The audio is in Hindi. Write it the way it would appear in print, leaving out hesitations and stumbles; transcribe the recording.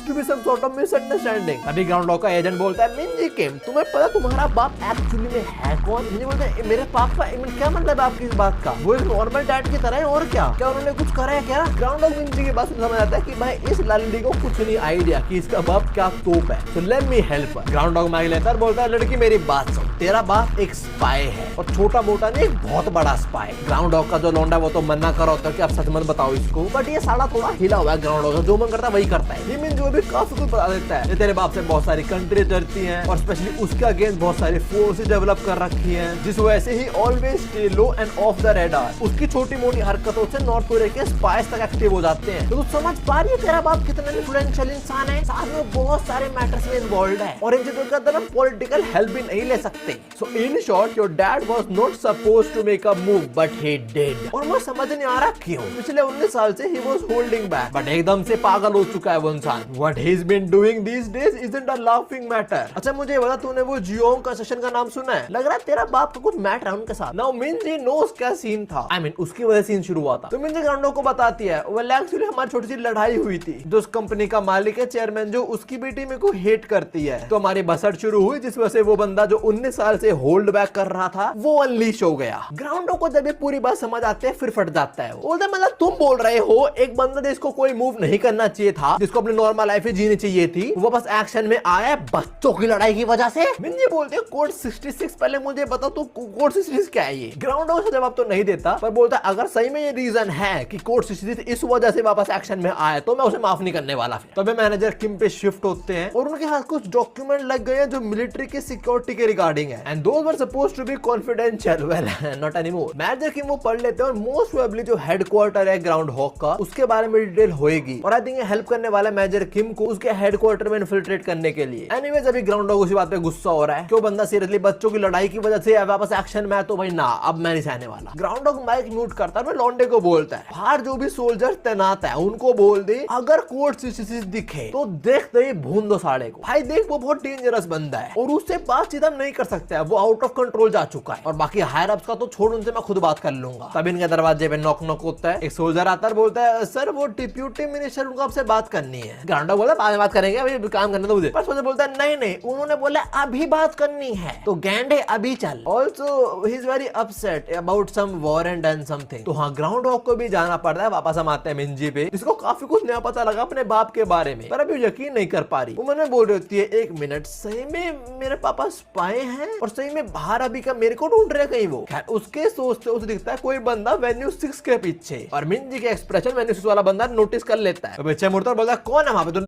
To be some sort of misunderstanding. अभी ग्राउंड डॉग का एजेंट बोलता है मिंजी किम तुम्हें पता तुम्हारा बाप एक्चुअली में है कौन? मिंजी बोलता है मेरे पापा। क्या मतलब आपकी इस बात का? वो एक नॉर्मल डैड की तरह है और क्या उन्होंने कुछ करा है क्या? ग्राउंड डॉग मिंजी की बात समझ आता है कि भाई इस लड़की को कुछ नहीं आइडिया कि इसका बाप क्या तोप है, तो let me help. Ground dog mic लेता है, बोलता है लड़की मेरी बात सुन, तेरा बाप एक स्पाई है और छोटा मोटा नहीं एक बहुत बड़ा स्पाई। ग्राउंड डॉग का जो लौंडा वो तो मना कर होता है कि आप सच मत बताओ इसको, बट ये साला थोड़ा हिला हुआ है ग्राउंड डॉग, जो मन करता है वही करता है। ये जो भी काफी कुछ बता देता है, तेरे बाप से बहुत सारी कंट्री डरती हैं और स्पेशली उसके अगेंस्ट बहुत सारी फोर्सेस डेवलप कर रखी हैं, जिस वजह से ही always stay low end of the radar. उसकी छोटी मोटी हरकतों से नॉर्थ कोरिया के स्पाइस तक एक्टिव हो जाते हैं। तो तू समझ पा रही है तेरा बाप कितना इन्फ्लुएंशियल इंसान है, साथ में बहुत सारे मैटर्स में इन्वॉल्व है और इन चीजों के अंदर हम पॉलिटिकल हेल्प भी नहीं ले सकते। So in short your dad was not supposed to make a move but he did. और मुझे समझ नहीं आ रहा क्यों पिछले 19 साल से he was holding back, but एकदम से पागल हो चुका है वो इंसान। What he is been doing these days isn't a laughing matter. अच्छा मुझे बता तूने वो जियोंग का सेशन का नाम सुना है? लग रहा है तेरा बाप का कुछ मैटर है उनके साथ। नाउ मिंजी नोस क्या सीन था, आई मीन उसकी वजह से सीन शुरू हुआ था। तो मिंजी ग्राउंड को बताती है वेल एक्चुअली हमारी छोटी सी लड़ाई हुई थी, जो उस कंपनी का मालिक है चेयरमैन जो उसकी बेटी मेरे को हेट करती है, तो हमारी बसट शुरू हुई जिस वजह से वो बंदा जो 19 साल से होल्ड बैक कर रहा था वो अनलीश हो गया। ग्राउंड को जब ये पूरी बात समझ आते हैं फिर फट जाता है। बोलते मतलब तुम बोल रहे हो एक बंदा जिसको कोई मूव नहीं करना चाहिए था, जिसको अपनी नॉर्मल लाइफ जीनी चाहिए थी, वो बस एक्शन में आया बच्चों की लड़ाई की वजह से? मिंजी बोलते हैं कोड 66 पहले मुझे बता तो कोड 66 क्या है ये? ग्राउंड का जवाब तो नहीं देता पर बोलता अगर सही में ये रीजन है कि कोड 66 इस वजह से वापस एक्शन में आया तो मैं उसे माफ नहीं करने वाला। तब मैनेजर किम पे शिफ्ट होते हैं और उनके हाथ कुछ डॉक्यूमेंट लग गए हैं जो मिलिट्री की सिक्योरिटी के रिगार्डिंग है and those were supposed to be confidential. Well not anymore. Manager Kim वो पढ़ लेते हैं और मोस्ट प्रोबेबली जो हेडक्वार्टर है ग्राउंड हॉक का उसके बारे में डिटेल होएगी और आई थिंक हेल्प करने वाला मैनेजर किम को उसके हेडक्वार्टर में इन्फिल्ट्रेट करने के लिए। एनीवेज अभी ग्राउंड हॉक उसी बात पे गुस्सा हो रहा है क्यों बंदा सीरियसली बच्चों की लड़ाई की वजह से वापस एक्शन में आया, तो भाई ना अब मैं नहीं सहने वाला। ग्राउंड हॉक माइक म्यूट करता है, लौंडे को बोलता है बाहर जो भी सोल्जर तैनात है उनको बोल दे अगर कोड 66 दिखे तो देखते ही भून दो साड़े को। भाई देख वो बहुत डेंजरस बंदा है और उससे बातचीत हम नहीं कर सकते हैं, वो आउट ऑफ कंट्रोल जा चुका है और बाकी हायर अप्स का तो छोड़, उनसे मैं खुद बात कर लूंगा। तब इनके दरवाजे पे नॉक नॉक होता है, एक सोल्जर आता है बोलता है सर वो डिप्यूटी मिनिस्टर उनको आपसे बात करनी है। ग्राउंड बोला बाद में बात करेंगे अभी काम करने दो मुझे। पर सोल्जर बोलता है नहीं उन्होंने बोला अभी बात करनी है तो गैंडे अभी चल। Also he is very upset about some war and done something. तो हाँ ग्राउंड हॉक को भी जाना पड़ता है। वापस हम आते हैं मिंजी पे जिसको काफी कुछ नया पता लगा अपने बाप के बारे में पर अभी यकीन नहीं कर पा रही। वो मैंने बोल रही होती है एक मिनट सही में मेरे पापा स्पाई हैं और सही में बाहर अभी का मेरे को ढूंढ रहे कहीं वो। खैर उसके सोचते उसे दिखता है कोई बंदा वेन्यू 6 के पीछे और मिंजी के एक्सप्रेशन वेन्यू 6 वाला बंदा नोटिस कर लेता है। तो बच्चा मुड़ता और बोलता है कौन है वहां पे?